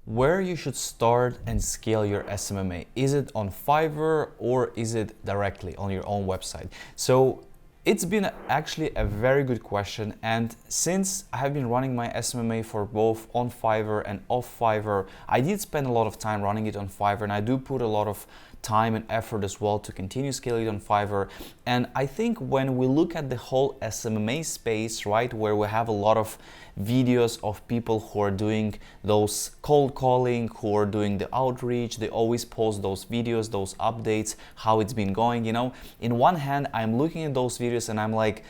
Where you should start and scale your SMMA? Is it on Fiverr or is it directly on your own website? So it's been actually a very good question, and since I have been running my SMMA for both on Fiverr and off Fiverr, I did spend a lot of time running it on Fiverr, and I do put a lot of time and effort as well to continue scaling it on Fiverr. And I think when we look at the whole SMMA space, right, where we have a lot of videos of people who are doing those cold calling, who are doing the outreach, they always post those videos, those updates, how it's been going, In one hand, I'm looking at those videos and I'm like,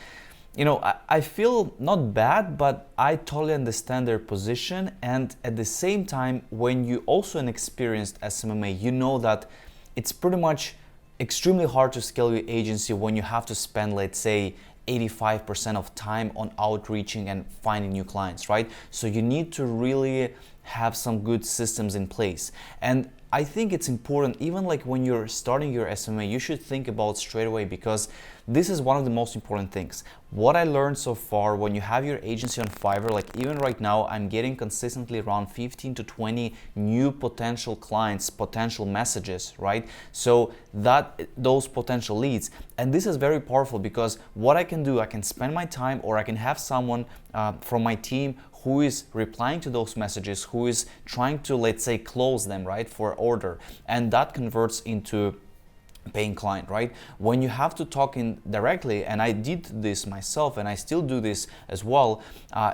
I feel not bad, but I totally understand their position. And at the same time, when you also an experienced SMMA, you know that it's pretty much extremely hard to scale your agency when you have to spend, let's say, 85% of time on outreaching and finding new clients, right? So you need to really have some good systems in place. And I think it's important, even like when you're starting your SMMA, you should think about straight away, because this is one of the most important things. What I learned so far, when you have your agency on Fiverr, like even right now, I'm getting consistently around 15 to 20 new potential clients, potential messages, right? So those potential leads. And this is very powerful, because what I can do, I can spend my time, or I can have someone from my team who is replying to those messages, who is trying to, let's say, close them, right, for order. And that converts into paying client, right? When you have to talk in directly, and I did this myself and I still do this as well,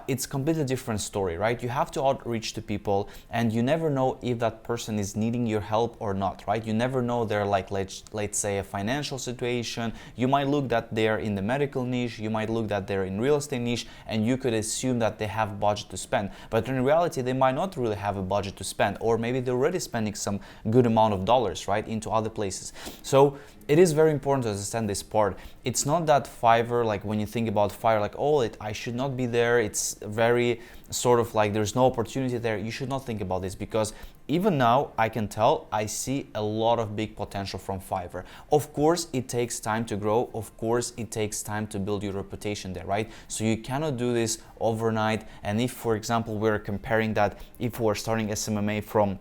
it's completely different story, right? You have to outreach to people, and you never know if that person is needing your help or not, right? You never know their, like, let's say a financial situation. You might look that they're in the medical niche, you might look that they're in real estate niche, and you could assume that they have budget to spend, but in reality they might not really have a budget to spend, or maybe they're already spending some good amount of dollars, right, into other places. So it is very important to understand this part. It's not that Fiverr, like when you think about Fiverr, like, oh, I should not be there. It's very sort of like there's no opportunity there. You should not think about this, because even now I can tell I see a lot of big potential from Fiverr. Of course, it takes time to grow. Of course, it takes time to build your reputation there, right? So you cannot do this overnight. And if, for example, we're comparing that, if we're starting SMMA from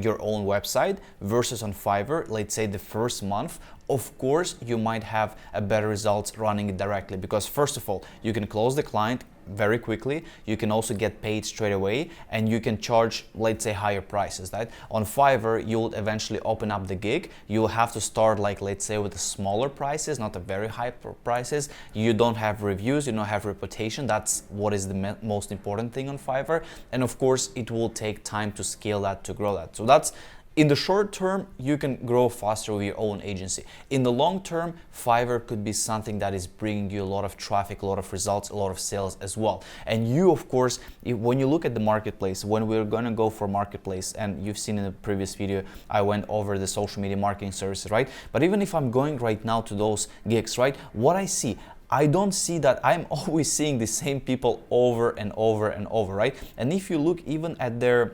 your own website versus on Fiverr, let's say the first month, of course you might have a better results running it directly, because first of all, you can close the client very quickly, you can also get paid straight away, and you can charge, let's say, higher prices, right? On Fiverr, you'll eventually open up the gig. You'll have to start, like, let's say, with the smaller prices, not the very high prices. You don't have reviews, you don't have reputation. That's what is the most important thing on Fiverr. And of course, it will take time to scale that, to grow that. So that's in the short term, you can grow faster with your own agency. In the long term, Fiverr could be something that is bringing you a lot of traffic, a lot of results, a lot of sales as well. And you, of course, when you look at the marketplace, when we're going to go for marketplace, and you've seen in the previous video, I went over the social media marketing services, right? But even if I'm going right now to those gigs, right, what I see, I don't see that. I'm always seeing the same people over and over and over, right? And if you look even at their,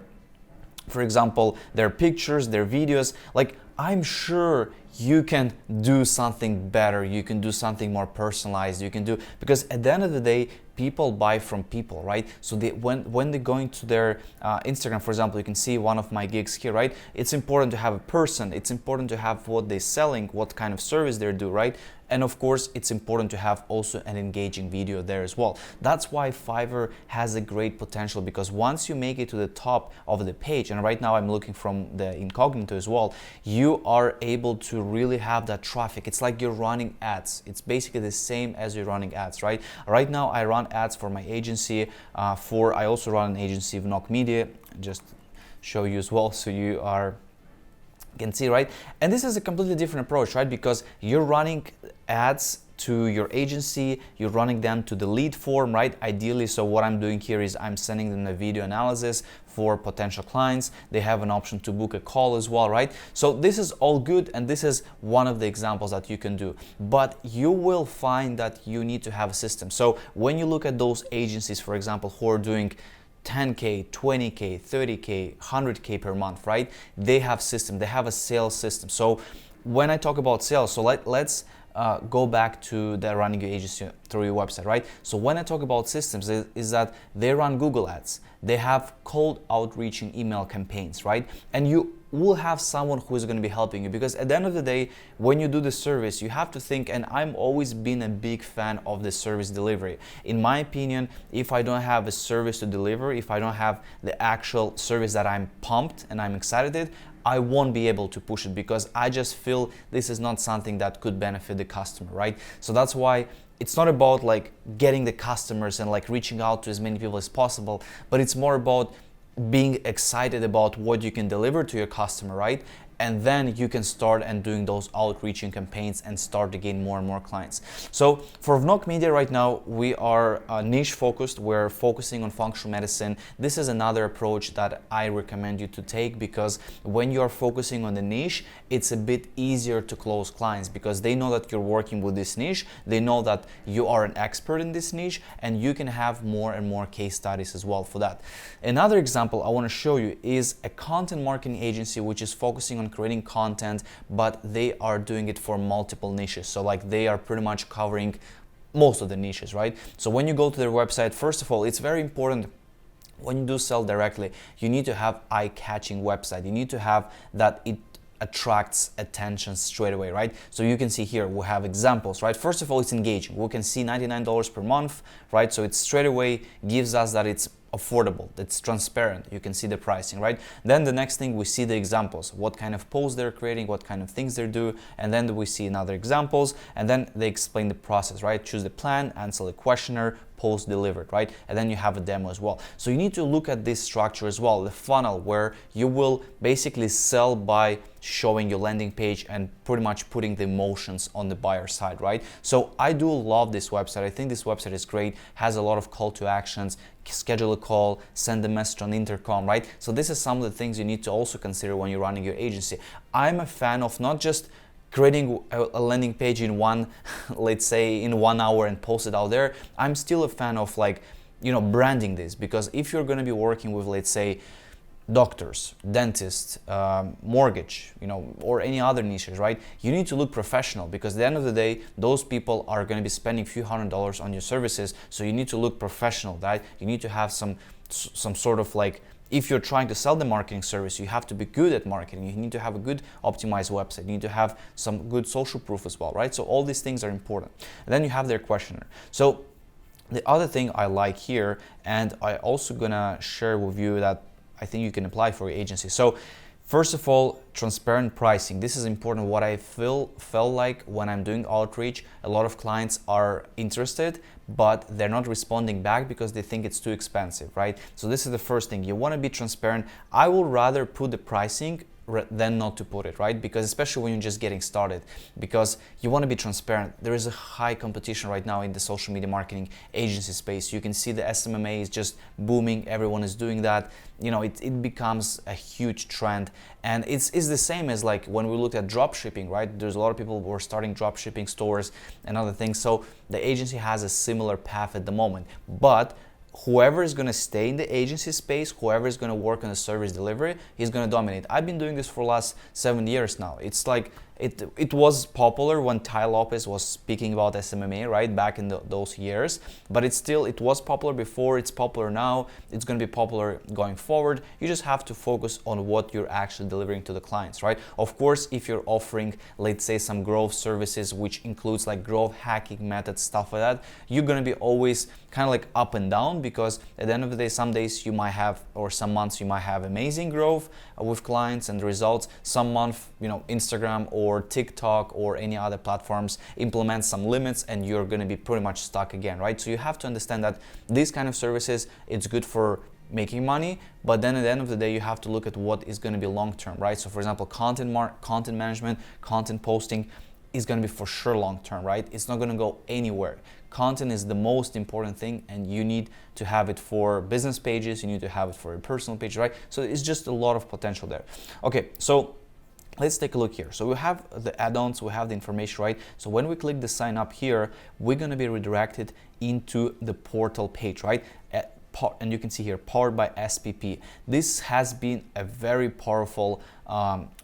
for example, their pictures, their videos, like, I'm sure you can do something better, you can do something more personalized, you can do, because at the end of the day, people buy from people, right? So when they're going to their Instagram, for example, you can see one of my gigs here, right? It's important to have a person, it's important to have what they're selling, what kind of service they do, right? And of course, it's important to have also an engaging video there as well. That's why Fiverr has a great potential, because once you make it to the top of the page, and right now I'm looking from the incognito as well, you are able to really have that traffic. It's like you're running ads. It's basically the same as you're running ads, right? Right now I run ads for my agency. I also run an agency of Knock Media. Just show you as well, so you can see, right? And this is a completely different approach, right? Because you're running ads to your agency, you're running them to the lead form, right? Ideally, so what I'm doing here is I'm sending them a video analysis for potential clients. They have an option to book a call as well, right? So this is all good, and this is one of the examples that you can do. But you will find that you need to have a system. So when you look at those agencies, for example, who are doing 10K, 20K, 30K, 100K per month, right? They have system, they have a sales system. So when I talk about sales, so let's go back to the running your agency through your website, right? So when I talk about systems, is that they run Google ads, they have cold outreaching email campaigns, right? And you will have someone who is going to be helping you, because at the end of the day, when you do the service, you have to think, and I'm always been a big fan of the service delivery. In my opinion, if I don't have a service to deliver, if I don't have the actual service that I'm pumped and I'm excited, I won't be able to push it, because I just feel this is not something that could benefit the customer, right? So that's why it's not about like getting the customers and like reaching out to as many people as possible, but it's more about being excited about what you can deliver to your customer, right? And then you can start and doing those outreaching campaigns and start to gain more and more clients. So for Vnog Media right now, we are niche focused. We're focusing on functional medicine. This is another approach that I recommend you to take, because when you are focusing on the niche, it's a bit easier to close clients, because they know that you're working with this niche. They know that you are an expert in this niche, and you can have more and more case studies as well for that. Another example I want to show you is a content marketing agency which is focusing on creating content, but they are doing it for multiple niches. So like they are pretty much covering most of the niches, right? So when you go to their website, first of all, it's very important when you do sell directly, you need to have eye-catching website. You need to have that it attracts attention straight away, right? So you can see here we have examples, right? First of all, it's engaging. We can see $99 per month, right? So it straight away gives us that it's affordable, it's transparent, you can see the pricing, right? Then the next thing, we see the examples, what kind of posts they're creating, what kind of things they do, and then we see another examples, and then they explain the process, right? Choose the plan, answer the questionnaire, post delivered, right? And then you have a demo as well. So you need to look at this structure as well, the funnel, where you will basically sell by showing your landing page and pretty much putting the emotions on the buyer side, right? So I do love this website. I think this website is great, has a lot of call to actions, schedule a call, send a message on intercom, right? So this is some of the things you need to also consider when you're running your agency. I'm a fan of not just creating a landing page in one, let's say in 1 hour and post it out there. I'm still a fan of like, you know, branding this, because if you're going to be working with, let's say, doctors, dentists, mortgage, you know, or any other niches, right? You need to look professional, because at the end of the day, those people are going to be spending a few $100s on your services. So you need to look professional, right? You need to have some sort of like, if you're trying to sell the marketing service, you have to be good at marketing. You need to have a good optimized website. You need to have some good social proof as well, right? So all these things are important. And then you have their questionnaire. So the other thing I like here, and I also gonna share with you that I think you can apply for your agency. So first of all, transparent pricing. This is important. What I felt like when I'm doing outreach, a lot of clients are interested, but they're not responding back because they think it's too expensive, right? So this is the first thing. You want to be transparent. I will rather put the pricing than not to put it, right? Because especially when you're just getting started, because you want to be transparent. There is a high competition right now in the social media marketing agency space. You can see the SMMA is just booming. Everyone is doing that. You know, it becomes a huge trend, and it's the same as like when we looked at drop shipping, right? There's a lot of people who are starting drop shipping stores and other things. So the agency has a similar path at the moment, but whoever is going to stay in the agency space, whoever is going to work on the service delivery, he's going to dominate. I've been doing this for the last 7 years now. It's like it was popular when Ty Lopez was speaking about SMMA, right, back in those years, but it was popular before, it's popular now, it's going to be popular going forward. You just have to focus on what you're actually delivering to the clients, right? Of course, if you're offering, let's say, some growth services, which includes like growth hacking methods, stuff like that, you're going to be always kind of like up and down, because at the end of the day, some days you might have, or some months you might have amazing growth with clients and results. Some month, you know, Instagram or TikTok or any other platforms implement some limits and you're going to be pretty much stuck again, right? So you have to understand that these kind of services, it's good for making money, but then at the end of the day, you have to look at what is going to be long term, right? So for example, content management, content posting is going to be for sure long term, right? It's not going to go anywhere. Content is the most important thing, and you need to have it for business pages, you need to have it for your personal page, right? So it's just a lot of potential there. Okay, so let's take a look here. So we have the add-ons, we have the information, right? So when we click the sign up here, we're going to be redirected into the portal page, right? and you can see here, powered by SPP. This has been a very powerful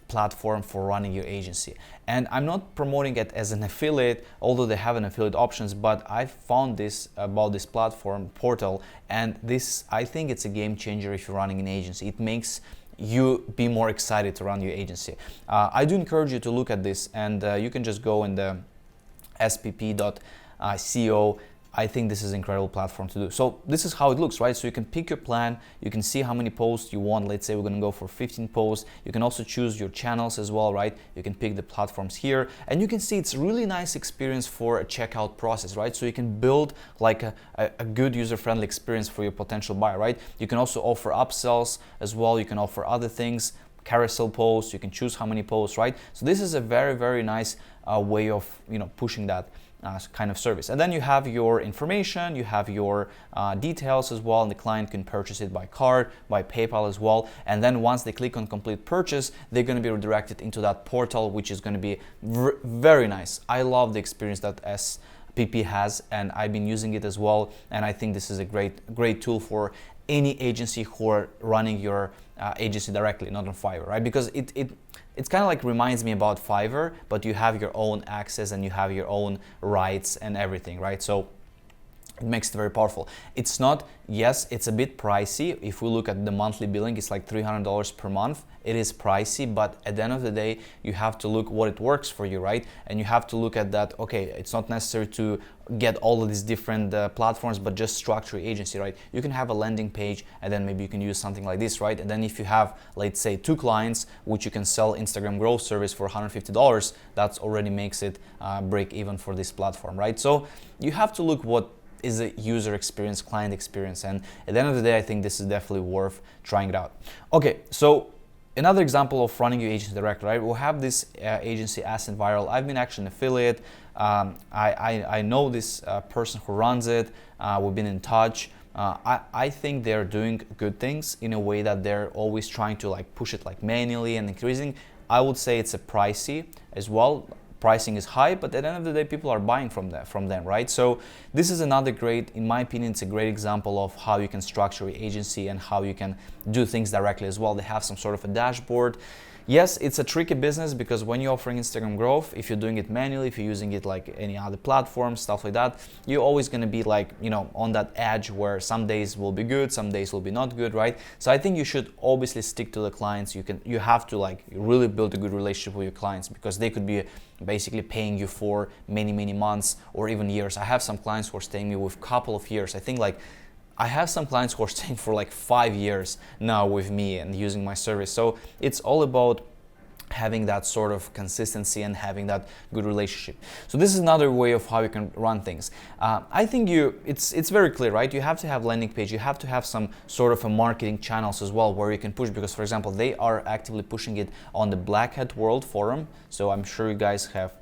platform for running your agency. And I'm not promoting it as an affiliate, although they have an affiliate options, but I found this about this platform portal, and this, I think it's a game changer if you're running an agency. It makes you be more excited to run your agency. I do encourage you to look at this, and you can just go in the spp.co. I think this is an incredible platform to do. So this is how it looks, right? So you can pick your plan, you can see how many posts you want. Let's say we're gonna go for 15 posts. You can also choose your channels as well, right? You can pick the platforms here, and you can see it's really nice experience for a checkout process, right? So you can build like a good user-friendly experience for your potential buyer, right? You can also offer upsells as well. You can offer other things, carousel posts, you can choose how many posts, right? So this is a very, very nice way of, pushing that kind of service. And then you have your information, you have your details as well, and the client can purchase it by card, by PayPal as well. And then once they click on complete purchase, they're going to be redirected into that portal, which is going to be very nice. I love the experience that SPP has, and I've been using it as well. And I think this is a great tool for any agency who are running your agency directly, not on Fiverr, right? Because it's kind of like reminds me about Fiverr, but you have your own access and you have your own rights and everything, right? So it makes it very powerful. It's not, yes, it's a bit pricey. If we look at the monthly billing, it's like $300 per month. It is pricey, but at the end of the day, you have to look what it works for you, right? And you have to look at that, okay, it's not necessary to get all of these different platforms, but just structure your agency, right? You can have a landing page, and then maybe you can use something like this, right? And then if you have, let's say, 2 clients, which you can sell Instagram growth service for $150, that already makes it break even for this platform, right? So you have to look what is a user experience, client experience, and at the end of the day, I think this is definitely worth trying it out. Okay, so another example of running your agency direct, right? We'll have this agency Ascent Viral. I've been actually an affiliate. I know this person who runs it. We've been in touch. I think they're doing good things in a way that they're always trying to like push it like manually and increasing. I would say it's a pricey as well. Pricing is high, but at the end of the day, people are buying from them, right? So this is another great, in my opinion, it's a great example of how you can structure your agency and how you can do things directly as well. They have some sort of a dashboard. Yes, it's a tricky business because when you're offering Instagram growth, if you're doing it manually, if you're using it like any other platform, stuff like that, you're always going to be like, on that edge where some days will be good, some days will be not good, right? So I think you should obviously stick to the clients. You have to like really build a good relationship with your clients because they could be basically paying you for many months or even years. I have some clients who are staying with me with a couple of years. I think like I have some clients who are staying for like 5 years now with me and using my service. So it's all about having that sort of consistency and having that good relationship. So this is another way of how you can run things. I think it's very clear, right? You have to have landing page. You have to have some sort of a marketing channels as well where you can push, because for example, they are actively pushing it on the Black Hat World forum. So I'm sure you guys have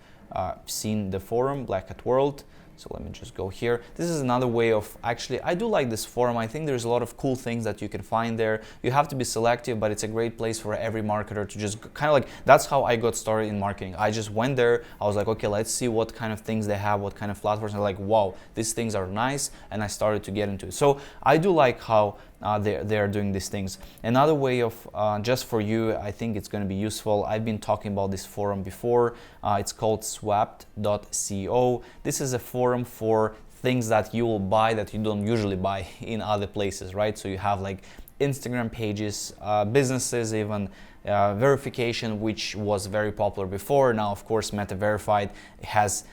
seen the forum, Black Hat World. So let me just go here. This is another way of, actually, I do like this forum. I think there's a lot of cool things that you can find there. You have to be selective, but it's a great place for every marketer to just kind of like, that's how I got started in marketing. I just went there. I was like, okay, let's see what kind of things they have, what kind of platforms. I'm like, wow, these things are nice. And I started to get into it. So I do like how they're doing these things. Another way of, just for you, I think it's going to be useful. I've been talking about this forum before. It's called swapped.co. This is a forum for things that you will buy that you don't usually buy in other places, right? So you have like Instagram pages, businesses, even verification, which was very popular before. Now, of course, Meta Verified has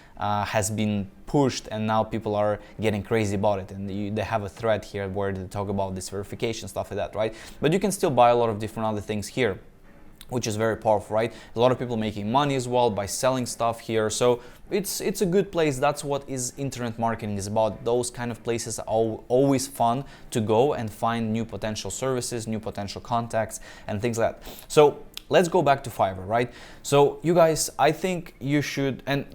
been pushed, and now people are getting crazy about it. And they have a thread here where they talk about this verification, stuff like that, right? But you can still buy a lot of different other things here, which is very powerful, right? A lot of people making money as well by selling stuff here. So it's a good place. That's what is internet marketing is about. Those kind of places are always fun to go and find new potential services, new potential contacts, and things like that. So let's go back to Fiverr, right? So you guys, I think you should, and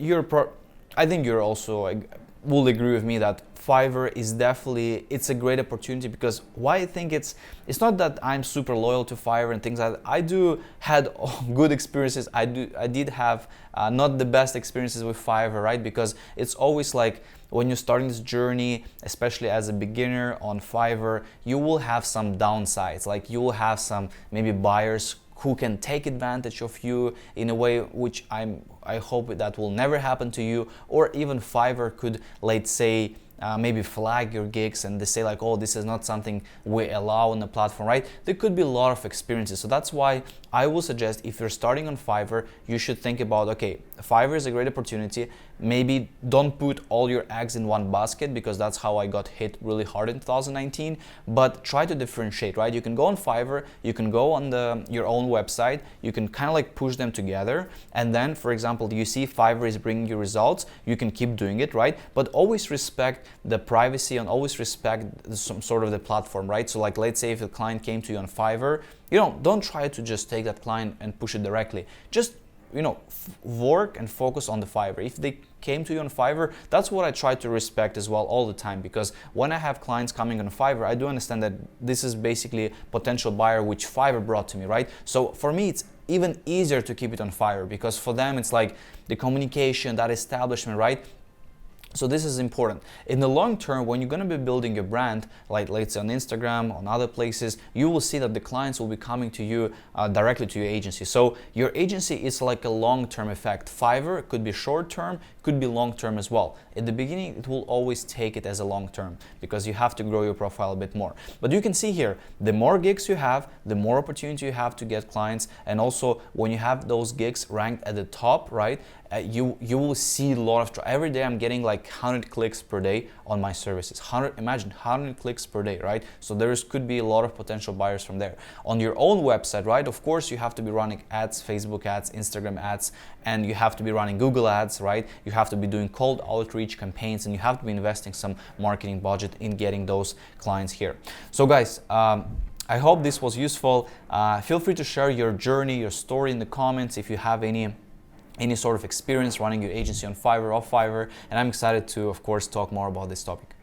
I think you're also will agree with me that Fiverr is definitely, it's a great opportunity, because why I think it's not that I'm super loyal to Fiverr and things like that. I do had good experiences. I did have not the best experiences with Fiverr, right? Because it's always like, when you're starting this journey, especially as a beginner on Fiverr, you will have some downsides. Like you will have some maybe buyers who can take advantage of you in a way which I hope that will never happen to you. Or even Fiverr could, let's say, maybe flag your gigs, and they say like, oh, this is not something we allow on the platform, right? There could be a lot of experiences. So that's why I will suggest, if you're starting on Fiverr, you should think about, okay, Fiverr is a great opportunity. Maybe don't put all your eggs in one basket, because that's how I got hit really hard in 2019. But try to differentiate, right? You can go on Fiverr, you can go on your own website, you can kind of like push them together. And then, for example, you see Fiverr is bringing you results, you can keep doing it, right? But always respect the privacy and always respect some sort of the platform, right? So like, let's say if a client came to you on Fiverr, don't try to just take that client and push it directly. Just work and focus on the Fiverr. If they came to you on Fiverr, that's what I try to respect as well all the time, because when I have clients coming on Fiverr, I do understand that this is basically a potential buyer which Fiverr brought to me, right? So for me, it's even easier to keep it on Fiverr, because for them, it's like the communication, that establishment, right? So this is important. In the long term, when you're going to be building your brand, like let's say on Instagram, on other places, you will see that the clients will be coming to you directly to your agency. So your agency is like a long-term effect. Fiverr could be short-term, could be long-term as well. At the beginning, it will always take it as a long-term, because you have to grow your profile a bit more. But you can see here, the more gigs you have, the more opportunity you have to get clients. And also when you have those gigs ranked at the top, right, you will see a lot of every day I'm getting like 100 clicks per day on my services. Imagine 100 clicks per day, right? So could be a lot of potential buyers from there. On your own website, right, of course you have to be running ads, Facebook ads, Instagram ads, and you have to be running Google ads, right? You have to be doing cold outreach campaigns, and you have to be investing some marketing budget in getting those clients here. So guys, I hope this was useful. Feel free to share your journey, your story in the comments if you have any sort of experience running your agency on Fiverr, off Fiverr, and I'm excited to, of course, talk more about this topic.